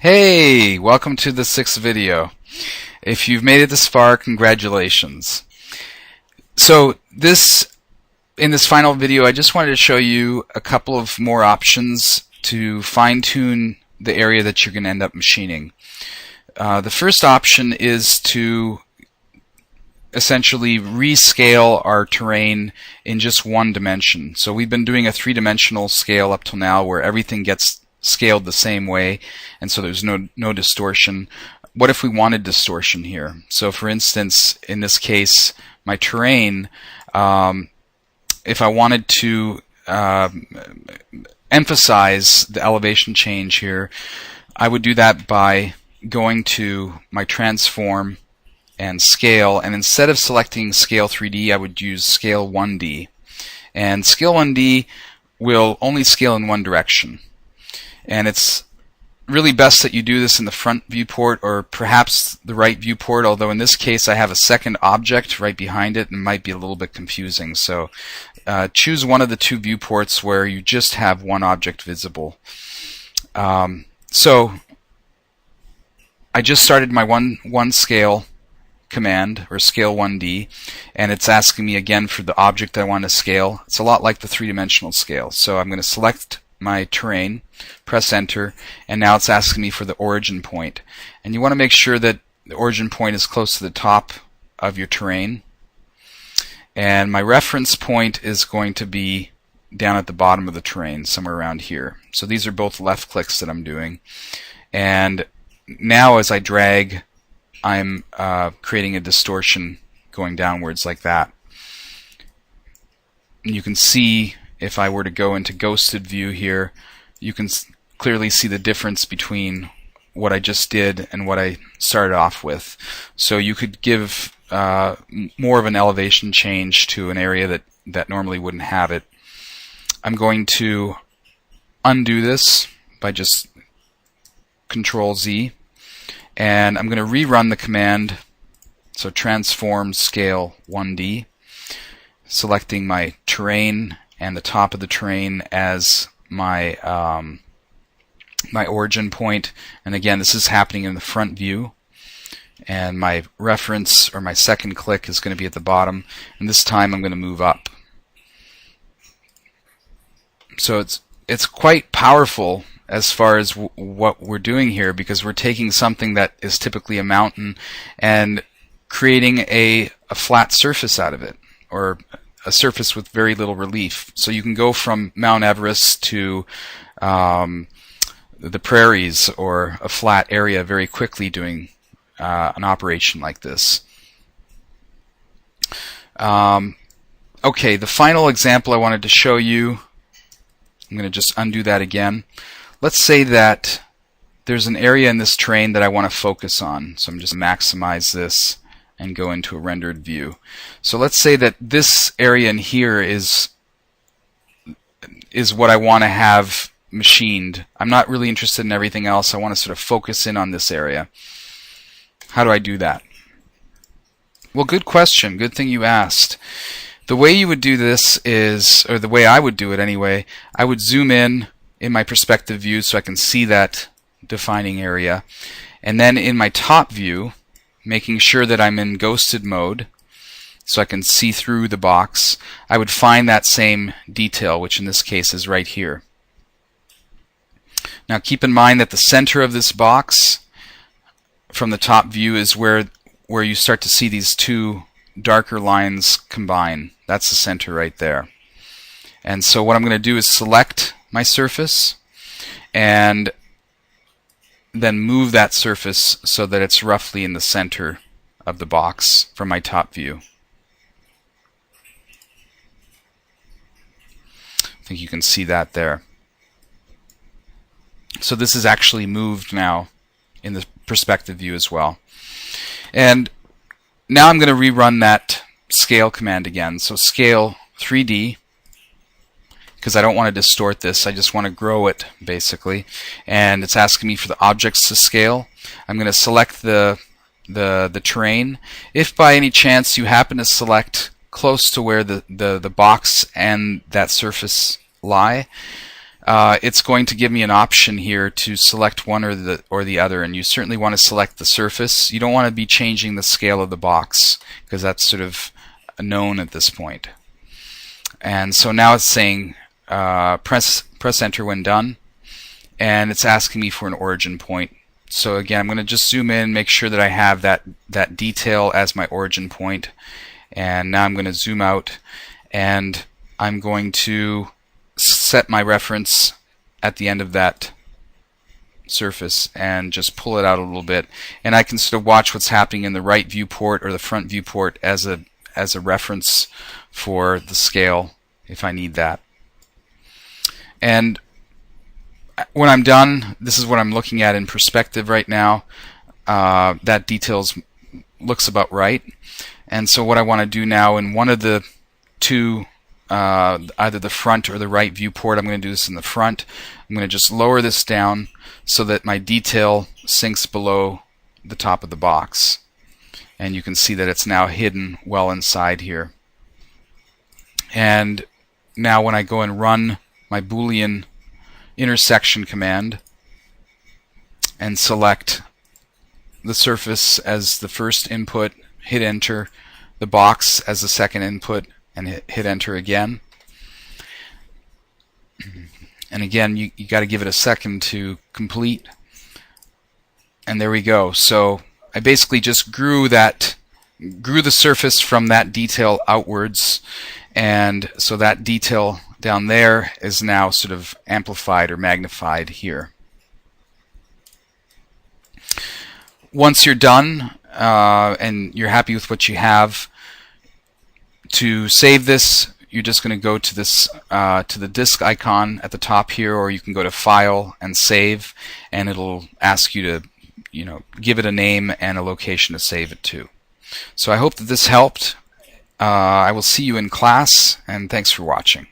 Hey, welcome to the 6th video. If you've made it this far, congratulations. So in this final video, I just wanted to show you a couple of more options to fine-tune the area that you're going to end up machining. The first option is to essentially rescale our terrain in just one dimension. So we've been doing a three-dimensional scale up till now where everything gets scaled the same way, and so there's no distortion. What if we wanted distortion here? So for instance, in this case, my terrain, if I wanted to emphasize the elevation change here, I would do that by going to my transform and scale, and instead of selecting scale 3D, I would use scale 1D. And scale 1D will only scale in one direction. And it's really best that you do this in the front viewport or perhaps the right viewport, although in this case I have a second object right behind it and it might be a little bit confusing. So choose one of the two viewports where you just have one object visible. So I just started my one scale command, or scale 1D, and it's asking me again for the object I want to scale. It's a lot like the three-dimensional scale. So I'm going to select my terrain, press enter, and now it's asking me for the origin point. And you want to make sure that the origin point is close to the top of your terrain. And my reference point is going to be down at the bottom of the terrain, somewhere around here. So these are both left clicks that I'm doing. And now as I drag, I'm creating a distortion going downwards like that. And you can see, if I were to go into ghosted view here, you can clearly see the difference between what I just did and what I started off with. So you could give more of an elevation change to an area that normally wouldn't have it. I'm going to undo this by just Control Z, and I'm going to rerun the command. So transform scale 1D, selecting my terrain and the top of the terrain as my my origin point. And again, this is happening in the front view, and my reference, or my second click, is going to be at the bottom, and this time I'm going to move up. So it's quite powerful as far as what we're doing here, because we're taking something that is typically a mountain and creating a flat surface out of it, or a surface with very little relief. So you can go from Mount Everest to the prairies or a flat area very quickly doing an operation like this. Okay, the final example I wanted to show you, I'm going to just undo that again. Let's say that there's an area in this terrain that I want to focus on. So I'm just maximize this and go into a rendered view. So let's say that this area in here is what I want to have machined. I'm not really interested in everything else. I want to sort of focus in on this area. How do I do that? Well, good question. Good thing you asked. The way you would do this is, or the way I would do it anyway, I would zoom in my perspective view so I can see that defining area. And then in my top view, making sure that I'm in ghosted mode so I can see through the box, I would find that same detail, which in this case is right here. Now keep in mind that the center of this box from the top view is where you start to see these two darker lines combine. That's the center right there. And so what I'm going to do is select my surface and then move that surface so that it's roughly in the center of the box from my top view. I think you can see that there. So this is actually moved now in the perspective view as well. And now I'm going to rerun that scale command again. So scale 3D, because I don't want to distort this, I just want to grow it basically. And it's asking me for the objects to scale. I'm going to select the terrain. If by any chance you happen to select close to where the box and that surface lie, it's going to give me an option here to select one or the other, and you certainly want to select the surface. You don't want to be changing the scale of the box because that's sort of known at this point. And so now it's saying press enter when done, and it's asking me for an origin point. So again, I'm going to just zoom in, make sure that I have that detail as my origin point, and now I'm going to zoom out, and I'm going to set my reference at the end of that surface and just pull it out a little bit, and I can sort of watch what's happening in the right viewport or the front viewport as a reference for the scale if I need that. And when I'm done, this is what I'm looking at in perspective right now. That details looks about right, and so what I want to do now in one of the two, either the front or the right viewport, I'm going to do this in the front. I'm going to just lower this down so that my detail sinks below the top of the box, and you can see that it's now hidden well inside here. And now when I go and run my Boolean intersection command and select the surface as the first input, hit enter, the box as the second input, and hit enter again. And again, you got to give it a second to complete. And there we go. So I basically just grew the surface from that detail outwards, and so that detail down there is now sort of amplified or magnified here. Once you're done and you're happy with what you have, to save this, you're just going to go to this to the disk icon at the top here, or you can go to File and Save, and it'll ask you to give it a name and a location to save it to. So I hope that this helped. I will see you in class, and thanks for watching.